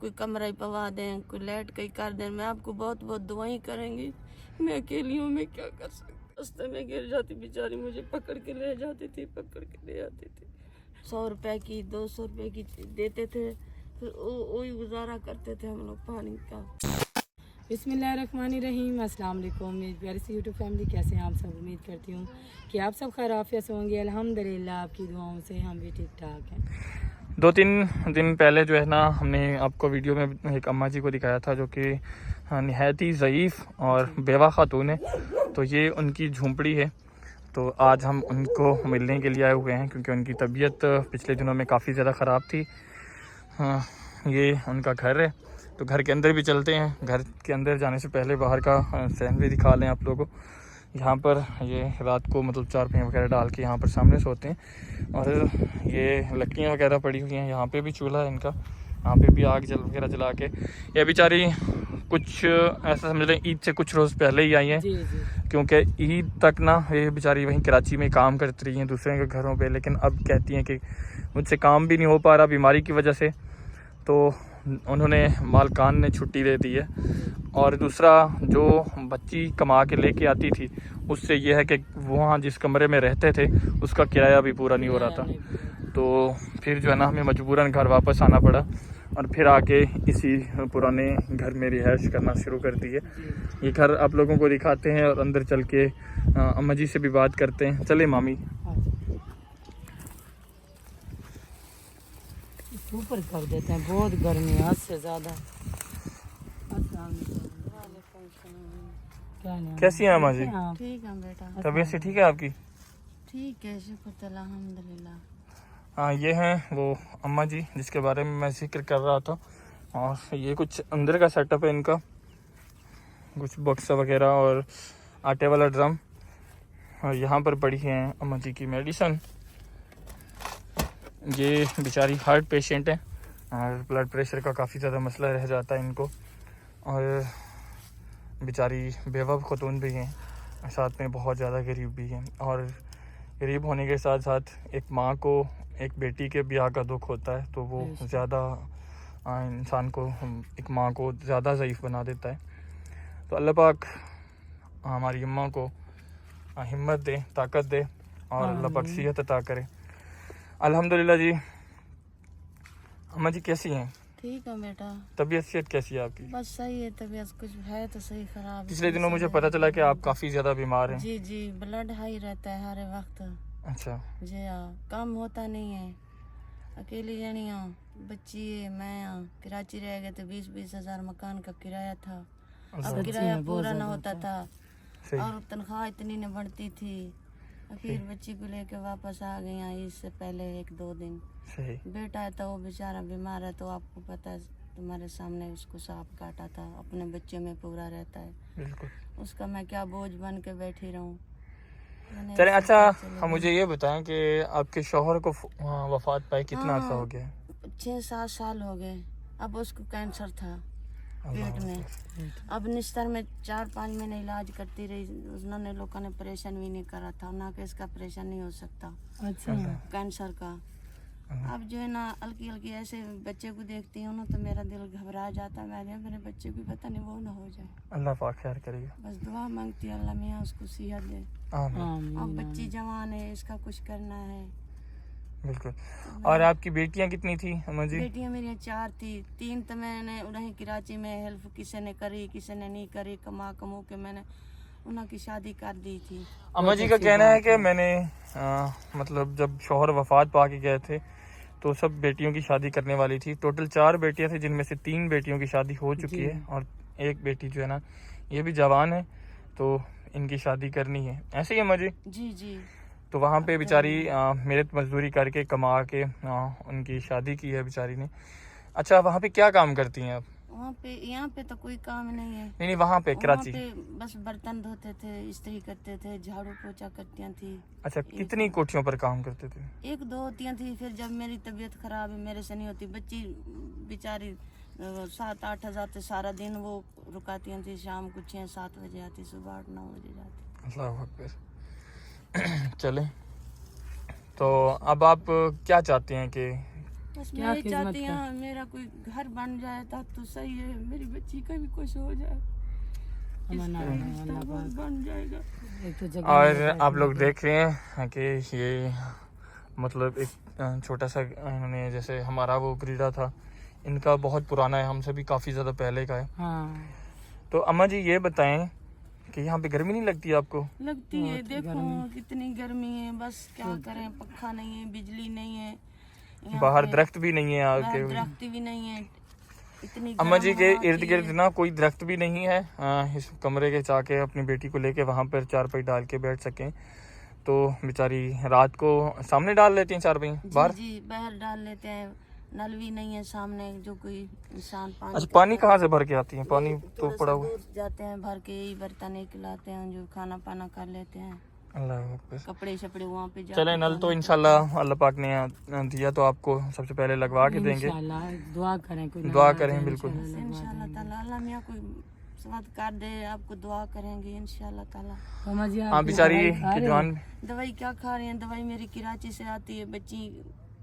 कोई कमरा ही पवा दें, कोई लाइट का ही कर दें। मैं आपको बहुत बहुत दुआएं करेंगी। मैं अकेली हूँ, मैं क्या कर सकती। रास्ते में गिर जाती बेचारी, मुझे पकड़ के ले जाती थी, पकड़ के ले आती थी। 100 रुपए की 200 रुपए की देते थे, फिर वही गुजारा करते थे हम लोग पानी का। बिस्मिल्लाहिर्रहमानिर्रहीम। अस्सलाम वालेकुम मेरी प्यारी सी यूट्यूब फैमिली, कैसे हैं आप सब। उम्मीद करती हूँ कि आप सब खैर आफियत से होंगे। अल्हम्दुलिल्लाह आपकी दुआओं से हम भी ठीक ठाक हैं। 2-3 दिन पहले जो है ना, हमने आपको वीडियो में एक अम्मा जी को दिखाया था जो कि निहायत ही ज़ईफ़ और बेवा खातून है। तो ये उनकी झोंपड़ी है। तो आज हम उनको मिलने के लिए आए हुए हैं क्योंकि उनकी तबीयत पिछले दिनों में काफ़ी ज़्यादा ख़राब थी। हाँ, ये उनका घर है। तो घर के अंदर भी चलते हैं। घर के अंदर जाने से पहले बाहर का सहन भी दिखा लें आप लोगों को। यहाँ पर ये रात को मतलब चारपाई वगैरह डाल के यहाँ पर सामने सोते हैं। और ये लकड़ियाँ वगैरह पड़ी हुई हैं। यहाँ पे भी चूल्हा है इनका, यहाँ पे भी आग वगैरह जला के। ये बेचारी कुछ ऐसा समझ लें ईद से कुछ रोज़ पहले ही आई हैं, क्योंकि ईद तक ना ये बेचारी वहीं कराची में काम करती रही हैं दूसरे के घरों पे। लेकिन अब कहती हैं कि मुझसे काम भी नहीं हो पा रहा बीमारी की वजह से। तो उन्होंने मालकान ने छुट्टी दे दी है। और दूसरा, जो बच्ची कमा के लेके आती थी उससे ये है कि वहाँ जिस कमरे में रहते थे उसका किराया भी पूरा नहीं हो रहा था। तो फिर जो है ना, हमें मजबूरन घर वापस आना पड़ा और फिर आके इसी पुराने घर में रिहाइश करना शुरू कर दी है। ये घर आप लोगों को दिखाते हैं और अंदर चल के अम्मा जी से भी बात करते हैं। चले मामी, ऊपर कर देते हैं, बहुत गर्मी है हद से ज़्यादा। कैसी हैं अम्मा जी? ठीक है बेटा। तबीयत से ठीक है आपकी? ठीक है, शुक्र अल्हम्दुलिल्लाह। हाँ, ये हैं वो अम्मा जी जिसके बारे में मैं जिक्र कर रहा था। और ये कुछ अंदर का सेटअप है इनका, कुछ बक्सा वगैरह और आटे वाला ड्रम। और यहाँ पर पड़ी है अम्मा जी की मेडिसन। ये बेचारी हार्ट पेशेंट है और ब्लड प्रेशर का काफ़ी ज़्यादा मसला रह जाता है इनको। और बेचारी बेवा खतून भी हैं, साथ में बहुत ज़्यादा गरीब भी हैं। और गरीब होने के साथ साथ एक माँ को एक बेटी के ब्याह का दुख होता है, तो वो ज़्यादा इंसान को, एक माँ को ज़्यादा ज़ईफ़ बना देता है। तो अल्लाह पाक हमारी अम्मा को हिम्मत दे, ताकत दे और अल्लाह पाक सेहत अता करे। अल्हम्दुलिल्लाह जी। अम्मा जी कैसी हैं? ठीक है बेटा। तबीयत सेहत कैसी है आपकी? बस सही है, तबीयत कुछ है तो सही खराब। पिछले दिनों मुझे पता चला कि आप काफ़ी ज़्यादा बीमार हैं। जी जी, ब्लड हाई रहता है हर वक्त। अच्छा जी हाँ, काम होता नहीं है। अकेली जनी हूँ, बच्ची है, मैं हूँ। कराची रह गए तो 20-20 हज़ार मकान का किराया था। अब किराया पूरा ना होता था और तनख्वाह इतनी न बढ़ती थी। आखिर बच्ची को लेके वापस आ गई हैं इससे पहले 1-2 दिन। बेटा है तो वो बेचारा बीमार है, तो आपको पता है तुम्हारे सामने उसको सांप काटा था। अपने बच्चे में पूरा रहता है, बिल्कुल। उसका मैं क्या बोझ बन के बैठी रहूं। चलें, अच्छा मुझे ये बताएं कि आपके शौहर को वफात पाए कितना अर्सा हो गया? 6-7 साल हो गए। अब उसको कैंसर था पेट में। अब निस्तर में 4-5 महीने इलाज करती रही। उन्होंने लोगों ने परेशान भी नहीं करा था ना कि इसका ऑपरेशन नहीं हो सकता। अच्छा, कैंसर का। अब जो है ना, हल्की हल्की ऐसे बच्चे को देखती हूँ ना तो मेरा दिल घबरा जाता है। मेरे बच्चे को पता नहीं वो ना हो जाए। अल्लाह पाक खैर करेगा। बस दुआ मांगती है अल्लाह मियाँ उसको सेहत दे। अब बच्ची जवान है, इसका कुछ करना है। बिल्कुल। और आपकी बेटियां कितनी थी अम्मा जी? बेटियां मेरी 4 थी। 3 तो मैंने उन्हें कराची में हेल्प किसी ने करी, किसी ने नहीं करी। कमा के मैंने उनकी शादी कर दी थी। अम्मा जी का कहना है कि मैंने मतलब जब शौहर वफात पा के गए थे तो सब बेटियों की शादी करने वाली थी। टोटल 4 बेटियां थी, जिनमें से 3 बेटियों की शादी हो चुकी है और एक बेटी जो है ना, ये भी जवान है, तो इनकी शादी करनी है। ऐसे ही अम्मा जी? जी जी। तो वहाँ पे बेचारी मेहनत मजदूरी करके कमा के उनकी शादी की है बेचारी ने। अच्छा, वहाँ पे क्या काम करती हैं आप? वहाँ पे, यहाँ पे तो कोई काम नहीं है। नहीं, वहाँ पे कराची बस बर्तन धोते थे, इस्त्री करते थे, झाड़ू पोछा करती थी। अच्छा, कितनी कोठियों पर काम करते थे? 1-2 होती थी। फिर जब मेरी तबीयत खराब है, मेरे से नहीं होती, बच्ची बेचारी 7-8 हज़ार से सारा दिन वो रुकाती थी। शाम को 6-7 बजे आती, सुबह 8-9 बजे जाती। अल्लाह अकबर। चले, तो अब आप क्या चाहते हैं कि बस क्या मैं ये खिदमत चाहती हूँ मेरा कोई घर बन जाए तब तो सही है, मेरी बच्ची का भी कुछ हो जाए, अमना रिश्ता बन जाएगा। एक तो जगह और आप लोग देख रहे हैं कि ये मतलब एक छोटा सा इन्होंने जैसे हमारा वो ग्रीडा था, इनका बहुत पुराना है, हमसे भी काफ़ी ज़्यादा पहले का है। हाँ तो अम्मा जी ये बताएं कि यहाँ पे गर्मी नहीं लगती आपको? लगती है, देखो कितनी गर्मी है, बस क्या करें, पक्का नहीं है, बिजली नहीं है, यहाँ बाहर पे दरख्त भी नहीं है बाहर आके। दरख्त भी नहीं है, इतनी अम्मा गर्म जी के हवा इर्द आती गिर्द है। ना कोई दरख्त भी नहीं है, इस कमरे के जाके अपनी बेटी को लेके वहाँ पर चारपाई डाल के बैठ सकें। तो बेचारी रात को सामने डाल लेती हैं चारपाई बाहर। जी बाहर डाल लेते हैं, नल भी नहीं है सामने जो कोई इंसान पानी अच्छा, पानी कहाँ से भर के आती है? पानी तो थोड़ा पड़ा सा हुआ। दूर जाते हैं, भर के यही बर्तन एक लाते हैं, जो खाना पाना कर लेते हैं, अल्लाह हाफ़िज़। कपड़े शपड़े वहाँ पे जाके चले, नल तो इंशाल्लाह अल्लाह पाक ने दिया तो आपको सबसे पहले लगवा के देंगे। इंशाल्लाह दुआ करें, कोई दुआ करें बिल्कुल। इंशाल्लाह ताला अल्लाह मियां कोई स्वाद कर दे, आपको दुआ करेंगे इंशाल्लाह ताला। अम्मा जी हाँ बेचारी की जवान दवाई क्या खा रहे हैं? दवाई मेरी कराची से आती है, बच्ची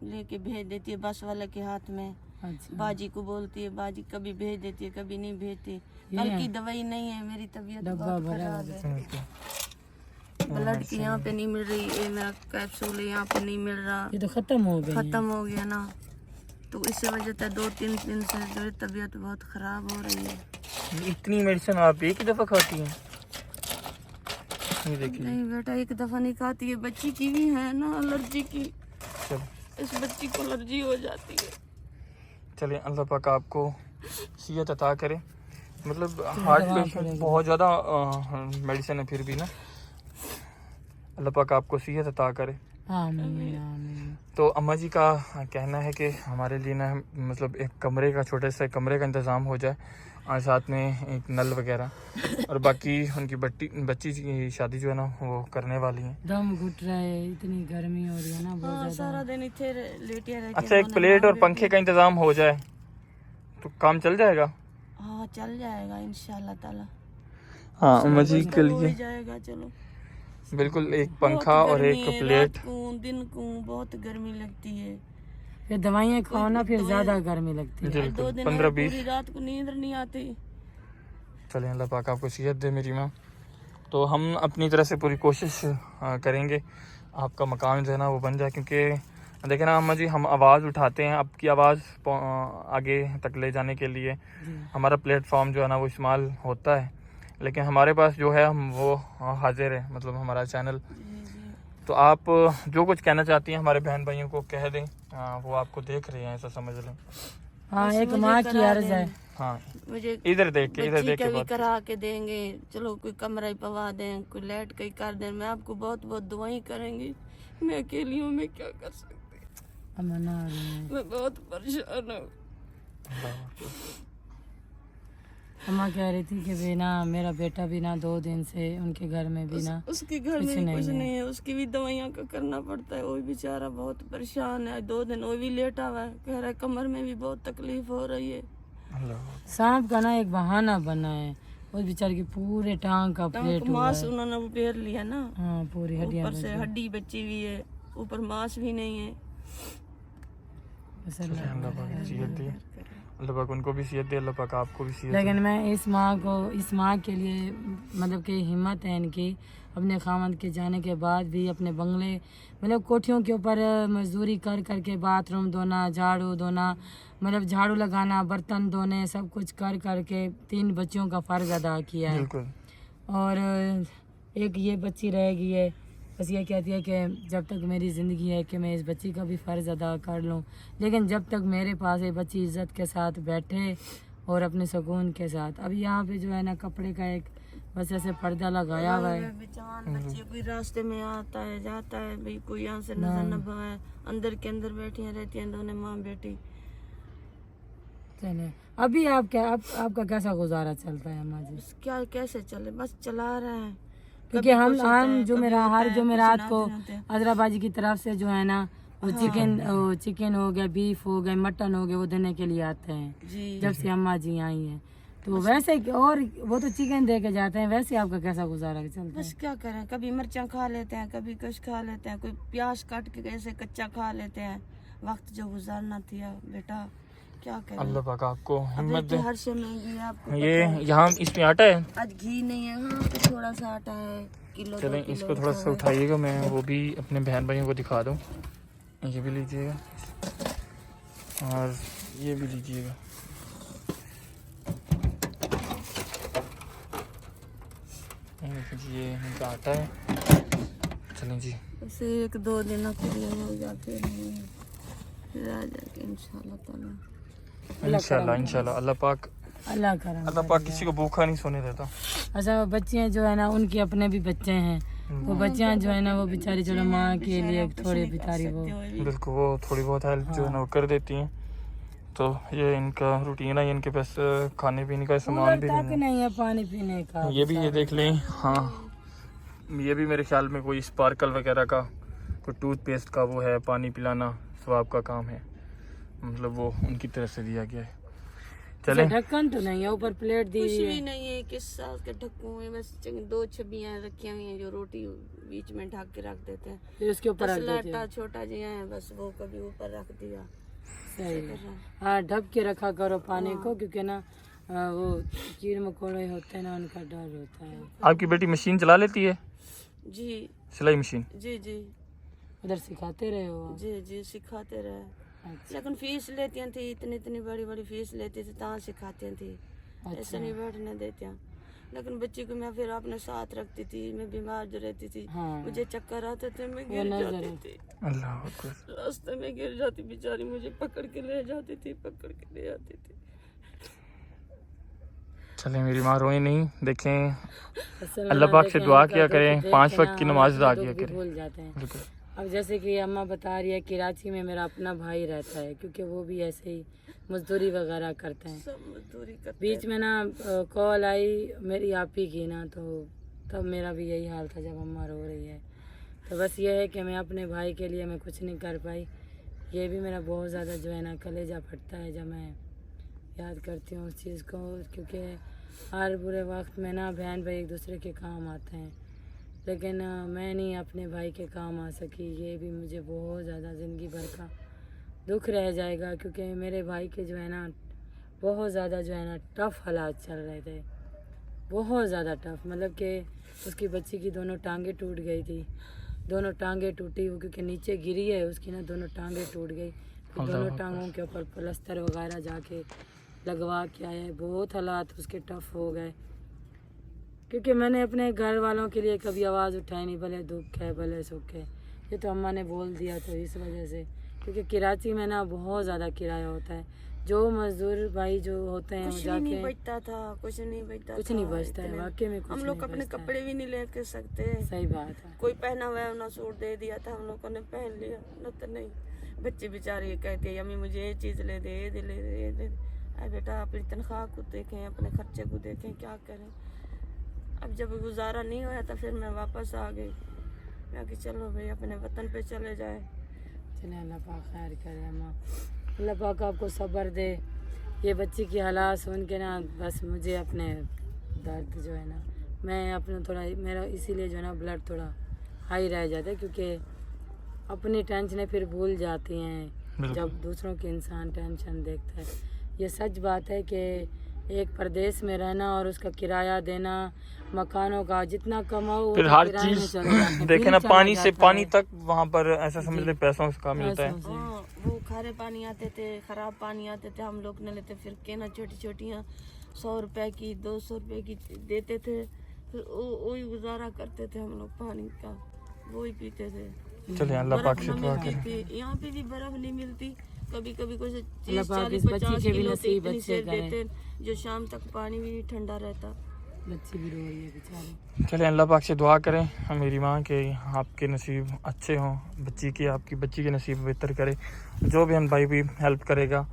लेके भेज देती है बस वाले के हाथ में, अच्छा बाजी को बोलती है, बाजी कभी भेज देती है कभी नहीं भेजती। कल की दवाई नहीं है, मेरी तबीयत बहुत खराब है, ब्लड की यहाँ पे नहीं मिल रही, ये मेरा कैप्सूल यहाँ पे नहीं मिल रहा, ये तो खत्म हो गए खत्म हो गया ना, तो इसी वजह से 2-3 दिन से जो है तबीयत बहुत खराब हो रही है। इतनी मेडिसिन आप एक ही दफा खाती हैं? ये देखिए। नहीं बेटा एक दफा नहीं खाती है, बच्ची की भी है ना एलर्जी की, चलो इस बच्ची को एलर्जी हो जाती है। चलिए, अल्लाह पाक आपको सेहत अता करे। मतलब हार्ट पेशेंट बहुत ज़्यादा मेडिसिन है, फिर भी ना अल्लाह पाक आपको सेहत अता करे। आमीन आमीन। तो अम्मा जी का कहना है कि हमारे लिए ना मतलब एक कमरे का, छोटे से कमरे का इंतज़ाम हो जाए और साथ में एक नल वगैरह, और बाकी उनकी बच्ची की शादी जो है ना वो करने वाली है। दम घुट रहा है, इतनी गर्मी हो रही है ना बहुत हाँ, ज्यादा। सारा दिन इतने लेटिया रह के अच्छा, एक प्लेट और पंखे का इंतज़ाम हो जाए तो काम चल जाएगा। हाँ चल जाएगा इंशाल्लाह ताला। हाँ अम्मा जी के हो ही लिए जाएगा। चलो बिल्कुल, एक बहुत पंखा और गर्मी एक है, प्लेट। रात को दिन को बहुत गर्मी लगती है, फिर दवाइयाँ खाओ ना, फिर ज्यादा गर्मी लगती है। 2 बिल्कुल दिन 15-20। पूरी रात को नींद नहीं आती। चलें, अल्लाह पाक आपको सेहत दे मेरी माँ। तो हम अपनी तरह से पूरी कोशिश करेंगे आपका मकान जो है ना वो बन जाए, क्योंकि देखें ना अम्मा जी, हम आवाज़ उठाते हैं, आपकी आवाज़ आगे तक ले जाने के लिए हमारा प्लेटफॉर्म जो है ना वो इस्तेमाल होता है, लेकिन हमारे पास जो है हम वो हाजिर है, मतलब हमारा चैनल। तो आप जो कुछ कहना चाहती हैं हमारे बहन भाइयों को कह दें, वो आपको देख रहे हैं, ऐसा समझ लें। हाँ, एक माँ की अर्ज है। हाँ, मुझे इधर देख के बच्ची के का भी बाद करा के देंगे, चलो कोई कमरा ही पवा दें, कोई लाइट का ही कर दें, मैं आपको बहुत बहुत दुआएं करेंगी। मैं अकेली हूँ, मैं क्या कर सकती, अमना आ रही है। मैं बहुत परेशान हूँ। अम्मा कह रही थी कि भी ना मेरा बेटा भी ना 2 दिन से उनके घर में भी ना उसके घर में भी कुछ नहीं है, उसकी भी दवाइयाँ का करना पड़ता है, वो भी बेचारा बहुत परेशान है। 2 दिन वो भी लेटा हुआ है, कह रहा है कमर में भी बहुत तकलीफ हो रही है। सांप का ना एक बहाना बना है, उस बेचारे के पूरे टांग का प्लेट हुआ मांस है। उन्होंने उपेर लिया ना, हाँ, पूरी हड्डियाँ ऊपर से हड्डी बची हुई है, ऊपर मांस भी नहीं है। अल्लाह पाक सेहत दे, अल्लाह पाक उनको भी सेहत दे, अल्लाह पाक आपको भी सेहत दे। लेकिन मैं इस माँ के लिए मतलब कि हिम्मत है इनकी, अपने खामद के जाने के बाद भी अपने बंगले मतलब कोठियों के ऊपर मजदूरी कर करके बाथरूम धोना, झाड़ू धोना, मतलब झाड़ू लगाना, बर्तन धोने, सब कुछ कर करके 3 बच्चियों का फ़र्ज अदा किया है। बिल्कुल। और एक ये बच्ची रह गई है, बस ये कहती है कि जब तक मेरी ज़िंदगी है कि मैं इस बच्ची का भी फ़र्ज़ अदा कर लूँ, लेकिन जब तक मेरे पास ये बच्ची इज़्ज़त के साथ बैठे और अपने सुकून के साथ। अभी यहाँ पे जो है ना कपड़े का एक बस ऐसे पर्दा लगाया हुआ है। बेचान बच्चे कोई रास्ते में आता है जाता है, भाई कोई यहाँ से नजर न पाए, अंदर के अंदर बैठी रहती हैं दोनों माँ बेटी। चले, अभी आपका कैसा गुजारा चलता है अम्मा जी? बस क्या कैसे चले, बस चला रहे हैं। क्योंकि हम हर जुमेरात को अजराबाजी की तरफ से जो है ना वो चिकन हो गया, बीफ हो गया, मटन हो गया, वो देने के लिए आते हैं जी। जब से अम्मा जी आई हैं। तो वैसे और वो तो चिकन दे के जाते हैं, वैसे आपका कैसा गुजारा चलता है? बस क्या करें, कभी मिर्चा खा लेते हैं, कभी कुछ खा लेते हैं, कोई प्याज काट के कैसे कच्चा खा लेते हैं, वक्त जो गुजारना था बेटा, क्या करें। अल्लाह पाक आपको अब हिम्मत दे। हर शे महंगी है, आपको ये पता है। यहाँ इसमें आटा है। आज घी नहीं है, हाँ तो थोड़ा सा आटा है, किलो 2 चलें किलो इसको थोड़ा रखा सा हुआ है। उठाइएगा, मैं वो भी अपने बहन भाइयों को दिखा दूँ। ये भी लीजिएगा और ये भी लीजिएगा। ये इनका आटा है। चलें जी, उसे 1-2 दिन के लिए हो जाके नहीं, फिर आ जाके इंशाल्लाह ताला। इंशाल्लाह अल्लाह पाक अल्लाह पाक किसी को भूखा नहीं सोने देता। अच्छा, बच्चियाँ जो है ना, उनके अपने भी बच्चे हैं, वो बच्चियाँ जो है ना वो बेचारी चलो माँ के लिए थोड़ी बेचारी वो बिल्कुल वो थोड़ी बहुत हेल्प जो है ना वो कर देती हैं। तो ये इनका रूटीन है, इनके पास खाने पीने का सामान भी तक नहीं नहीं है, पानी पीने का। है। ये भी ये देख लें। हाँ, ये भी मेरे ख्याल में कोई स्पार्कल वगैरह का, कोई टूथपेस्ट का वो है, पानी पिलाना स्वाब का काम है, मतलब वो उनकी तरफ से दिया गया है। चले, ढक्कन तो नहीं है, ऊपर प्लेट दी कुछ हुई भी है। नहीं है, किस साल के ढक्कू में बस 2 छबियां रखी हुई हैं जो रोटी बीच में ढक के रख देते हैं। फिर उसके ऊपर रख देते तसला हैं। छोटा जिया है, बस वो कभी ऊपर रख दिया। सही है। हाँ, ढक के रखा करो पानी को, क्योंकि ना वो कीड़े मकोड़े होते हैं ना, उनका डर होता है। आपकी बेटी मशीन चला लेती है, जी सिलाई मशीन? जी जी उधर सिखाते रहे हो आप? जी जी सिखाते रहे, अच्छा। लेकिन फीस लेती थी, इतनी बड़ी बड़ी फीस लेती थी, तहाँ सिखाती थी, ऐसे नहीं बैठने देते हैं। लेकिन बच्ची को मैं फिर अपने साथ रखती थी, मैं बीमार जो रहती थी, हाँ। मुझे चक्कर आते थे, मैं वो गिर नजर जाती थी, अल्लाह अकबर। रास्ते में गिर जाती बेचारी, मुझे पकड़ के ले जाती थी, पकड़ के ले आती थी। चले, मेरी माँ रोए नहीं। देखें, असल में अल्लाह ना पाक से देखें, दुआ उनका किया दुख करें, देख 5 के वक्त ना की हम नमाज अदा अपना किया दुख भी करें। भूल जाते हैं। बिल्कुल। अब जैसे कि अम्मा बता रही है, कराची में मेरा अपना भाई रहता है, क्योंकि वो भी ऐसे ही मजदूरी वगैरह करते हैं। सब मजदूरी करते बीच में ना कॉल आई मेरी आपी की ना, तो तब मेरा भी यही हाल था जब अम्मा रो रही है। तो बस ये है कि मैं अपने भाई के लिए मैं कुछ नहीं कर पाई। ये भी मेरा बहुत ज़्यादा जो है ना कलेजा फटता है जब मैं याद करती हूँ उस चीज़ को, क्योंकि हर बुरे वक्त में ना बहन भाई एक दूसरे के काम आते हैं, लेकिन मैं नहीं अपने भाई के काम आ सकी। ये भी मुझे बहुत ज़्यादा ज़िंदगी भर का दुख रह जाएगा, क्योंकि मेरे भाई के जो है ना बहुत ज़्यादा जो है ना टफ़ हालात चल रहे थे, बहुत ज़्यादा टफ़। मतलब कि उसकी बच्ची की दोनों टांगें टूट गई थी, दोनों टांगें टूटी, वो क्योंकि नीचे गिरी है उसकी ना, दोनों टांगें टूट गई। फिर दोनों टांगों के ऊपर प्लास्टर वगैरह जाके लगवा के आए। बहुत हालात उसके टफ़ हो गए, क्योंकि मैंने अपने घर वालों के लिए कभी आवाज़ उठाई नहीं, भले दुख है भले सुख है। ये तो अम्मा ने बोल दिया, तो इस वजह से, क्योंकि कराची में ना बहुत ज़्यादा किराया होता है। जो मजदूर भाई जो होते हैं वो कुछ नहीं जाके बचता था, कुछ नहीं बचता, कुछ नहीं बचता है, वाकई में कुछ हम लोग नहीं अपने बचता है। कपड़े भी नहीं लेके सकते। सही बात है। कोई पहना हुआ ना सूट दे दिया था, हम लोगों ने पहन लिया, न तो नहीं। बच्चे बेचारे कहते हैं अम्मी मुझे ये चीज़ ले दे, ये दे ले दे, ये दे। अरे बेटा अपनी तनख्वाह को देखें, अपने खर्चे को देखें, क्या करें। अब जब गुजारा नहीं होया तो फिर मैं वापस आ गई। मैं कि चलो भाई अपने वतन पे चले जाए। चले, अल्लाह पाक खैर करे अम्मा, अल्लाह पाक आपको सब्र दे। ये बच्ची की हालात सुन के ना बस मुझे अपने दर्द जो है ना, मैं अपना थोड़ा मेरा इसीलिए जो है ना ब्लड थोड़ा हाई रह जाता है, क्योंकि अपनी टेंशनें फिर भूल जाती हैं जब दूसरों की इंसान टेंशन देखता है। ये सच बात है कि एक प्रदेश में रहना और उसका किराया देना, मकानों का जितना कमाओ फिर वो हर किराए में चीज चला जाता है, देखे बिल ना, चला पानी से जाता पानी है। तक वहाँ पर ऐसा समझ ले पैसों का मिलता है। पैसों से। हाँ, वो खारे पानी आते थे, खराब पानी आते थे, हम लोग न लेते, फिर केना छोटी छोटियाँ 100 रुपए की 200 रुपए की देते थे, फिर वही गुजारा करते थे हम लोग, पानी का वही पीते थे। चलिए, अल्लाह पाक से बर्फ दुआ न करें। मिलती थी, यहाँ पे भी बर्फ नहीं मिलती। कभी कभी कुछ अल्लाह 30 पाक 40 इस बच्ची 50 के भी किलो नसीब इतनी अच्छे सेर करें। देते, जो शाम तक पानी भी नहीं ठंडा रहता। बच्ची भी रो रही है बेचारी। चलिए, अल्लाह पाक से दुआ करें मेरी माँ के आपके नसीब अच्छे हों, बच्ची की आपकी बच्ची के नसीब बेहतर करे। जो भी हम भाई भी हेल्प करेगा,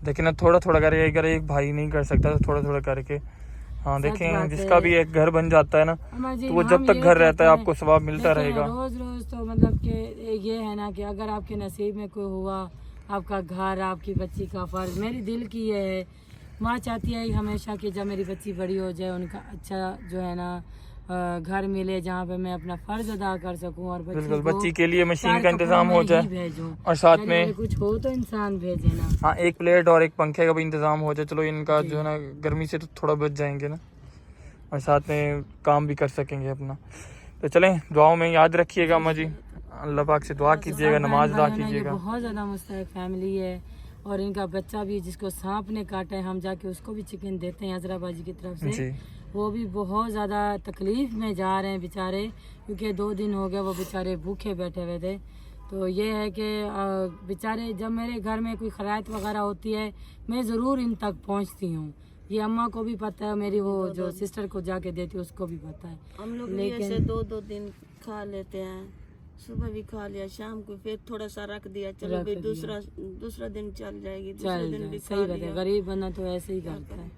देखिए ना, थोड़ा थोड़ा करेगा। अगर एक भाई नहीं कर सकता तो थोड़ा थोड़ा करके, हाँ देखें, जिसका भी एक घर बन जाता है ना, तो वो जब तक घर रहता है आपको सवाब मिलता रहेगा। रोज रोज तो मतलब कि ये है ना कि अगर आपके नसीब में कोई हुआ, आपका घर, आपकी बच्ची का फर्ज, मेरी दिल की ये है, माँ चाहती है हमेशा कि जब मेरी बच्ची बड़ी हो जाए उनका अच्छा जो है ना घर मिले जहाँ पे मैं अपना फर्ज अदा कर सकूं और बिल्कुल, को बच्ची के लिए मशीन चार का इंतजाम कपड़ों हो में जाए ही भेजूं। और साथ घर में कुछ हो तो इंसान भेजे ना। हाँ एक प्लेट और एक पंखे का भी इंतजाम हो जाए, चलो इनका जो है ना गर्मी से तो थोड़ा बच जाएंगे ना, और साथ में काम भी कर सकेंगे अपना। तो चलें, दुआओं में याद रखिएगा अम्मा जी, अल्लाह पाक से दुआ कीजिएगा, नमाज अदा ये कीजिएगा। बहुत ज़्यादा मुस्तहक फैमिली है और इनका बच्चा भी जिसको सांप ने काटा है, हम जाके उसको भी चिकन देते हैं हजराबाजी की तरफ से। जी वो भी बहुत ज़्यादा तकलीफ़ में जा रहे हैं बेचारे, क्योंकि 2 दिन हो गया वो बेचारे भूखे बैठे हुए थे। तो ये है कि बेचारे जब मेरे घर में कोई खरायत वगैरह होती है मैं ज़रूर इन तक पहुंचती हूँ। ये अम्मा को भी पता है, मेरी वो जो सिस्टर को जाके देती है उसको भी पता है। हम लोग भी ऐसे 2-2 दिन खा लेते हैं, सुबह भी खा लिया, शाम को फिर थोड़ा सा रख दिया, चलो भाई दूसरा दिन चल जाएगी, दूसरे दिन भी सही बात है, गरीब बंदा तो ऐसे ही करता है।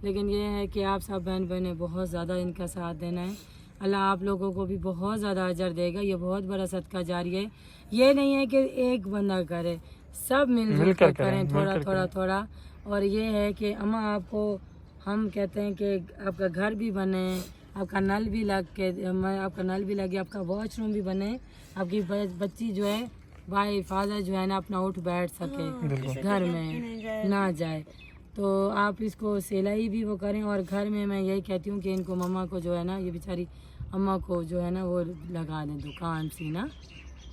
लेकिन ये है कि आप सब बहन बहने बहुत ज़्यादा इनका साथ देना है, अल्लाह आप लोगों को भी बहुत ज़्यादा अजर देगा। ये बहुत बड़ा सदका जारी है, ये नहीं है कि एक बंदा करे, सब मिलजुल कर करें, थोड़ा। और ये है कि अम्मा आपको हम कहते हैं कि आपका घर भी बने, आपका नल भी लगे, आपका वॉशरूम भी बने, आपकी बच्ची जो है भाई फादर जो है ना अपना उठ बैठ सके, घर में ना जाए। तो आप इसको सिलाई भी वो करें, और घर में मैं यही कहती हूँ कि इनको मम्मा को जो है ना, ये बेचारी अम्मा को जो है ना वो लगा दें दुकान सी ना,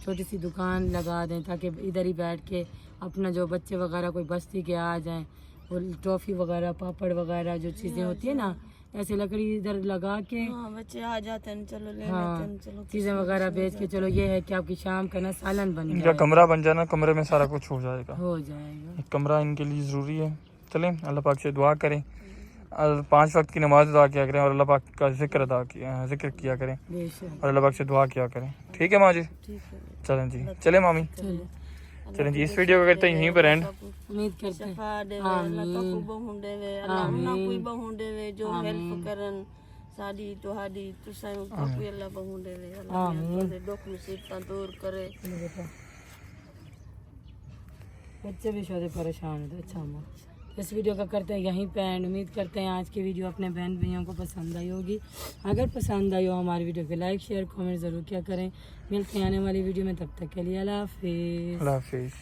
छोटी सी दुकान लगा दें, ताकि इधर ही बैठ के अपना जो बच्चे वगैरह कोई बस्ती के आ जाएं, वो टॉफ़ी वगैरह पापड़ वगैरह जो चीज़ें होती है ना, ऐसे लकड़ी इधर लगा के बच्चे आ जाते हैं, चलो ले हाँ लेते हैं, चलो चीज़ें वगैरह बेच के, चलो ये है कि आपकी शाम का ना सालन बन इनका जाए, कमरा बन जाए ना, कमरे में सारा कुछ हो जाएगा, हो जाएगा। एक कमरा इनके लिए ज़रूरी है। चलें, अल्लाह पाक से दुआ करें, 5 वक्त की नमाज अदा किया करें और अल्लाह पाक का जिक्र किया करें बेशक, और अल्लाह पाक से दुआ किया करें। ठीक है माँ जी, ठीक है। चलें जी, चलें मामी, चलो चलें जी, इस वीडियो को करते हैं यहीं पर एंड। उम्मीद करते हैं सफा देवे, अल्लाह काकू बहु देवे, अल्लाह ना कोई बहु देवे जो हेल्प करन साडी तुहाडी तुसां काकू अल्लाह बहु देवे, अल्लाह दे दुख मुसीबतां दूर करे। बच्चे भी शायद परेशान है। अच्छा अम्मा, इस वीडियो का करते हैं यहीं पे एंड। उम्मीद करते हैं आज की वीडियो अपने बहन भैया को पसंद आई होगी। अगर पसंद आई हो हमारी वीडियो को लाइक शेयर कमेंट ज़रूर क्या करें। मिलते हैं आने वाली वीडियो में, तब तक के लिए अल्लाह हाफिज़। अल्लाह हाफिज़।